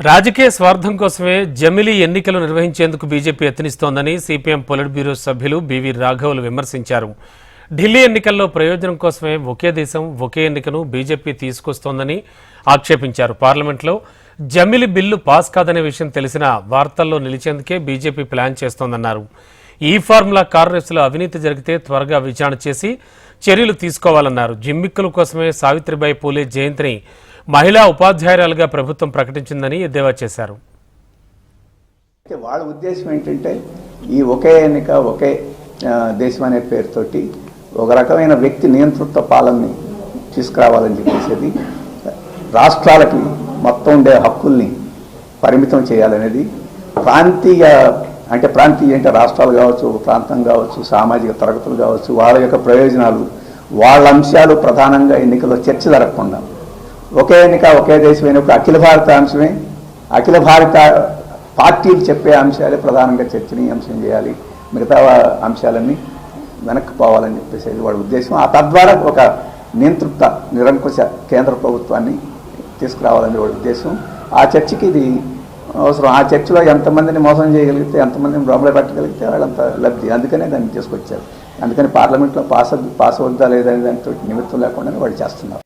రాజకీయ స్వార్థం కోసమే జమిలీ ఎన్నికలు నిర్వహించేందుకు బీజేపీ యత్నిస్తోందని సిపిఎం పొలిట్ బ్యూరో సభ్యులు బివి రాఘవులు విమర్శించారు. ఢిల్లీ ఎన్నికల్లో ప్రయోజనం కోసమే ఒకే దేశం ఒకే ఎన్నికను బీజేపీ తీసుకొస్తోందని ఆక్షేపించారు. పార్లమెంట్లో జమిలీ బిల్లు పాస్ కాదనే విషయం తెలిసినా వార్తల్లో నిలిచేందుకే బీజేపీ ప్లాన్ చేస్తోందన్నారు. ఈ ఫార్ములా కార్ రేసులో అవినీతి జరిగితే త్వరగా విచారణ చేసి చర్యలు తీసుకోవాలన్నారు. జిమ్మిక్కుల కోసమే సావిత్రిబాయి పూలే జయంతిని మహిళా ఉపాధ్యాయురాలుగా ప్రభుత్వం ప్రకటించిందని ఎద్దేవా చేశారు. వాళ్ళ ఉద్దేశం ఏంటంటే ఈ ఒకే ఎన్నిక ఒకే దేశం అనే పేరుతోటి ఒక రకమైన వ్యక్తి నియంతృత్వ పాలనని తీసుకురావాలని చెప్పేసి రాష్ట్రాలకి మొత్తం ఉండే హక్కుల్ని పరిమితం చేయాలనేది ప్రాంతీయ అంటే రాష్ట్రాలు కావచ్చు, ప్రాంతం కావచ్చు, సామాజిక తరగతులు కావచ్చు, వాళ్ళ యొక్క ప్రయోజనాలు వాళ్ళ అంశాలు ప్రధానంగా ఎన్నికల్లో చర్చ జరగకుండా ఒకే ఎన్నిక ఒకే దేశం అయినప్పుడు అఖిల భారత అంశమే, అఖిల భారత పార్టీలు చెప్పే అంశాలే ప్రధానంగా చర్చనీయాంశం చేయాలి, మిగతా అంశాలన్నీ వెనక్కి పోవాలని చెప్పేసి వాడి ఉద్దేశం. తద్వారా ఒక నిరంకుశ కేంద్ర ప్రభుత్వాన్ని తీసుకురావాలని వాడి ఉద్దేశం. ఆ చర్చకి ఇది అవసరం. ఆ చర్చలో ఎంతమందిని మోసం చేయగలిగితే, ఎంతమందిని భ్రమలో పెట్టగలిగితే వాళ్ళంత లబ్ధి. అందుకనే దాన్ని తీసుకొచ్చారు. అందుకని పార్లమెంట్లో పాస్ అవుద్దా లేదా దానితో నిమిత్తం లేకుండా వాళ్ళు చేస్తున్నారు.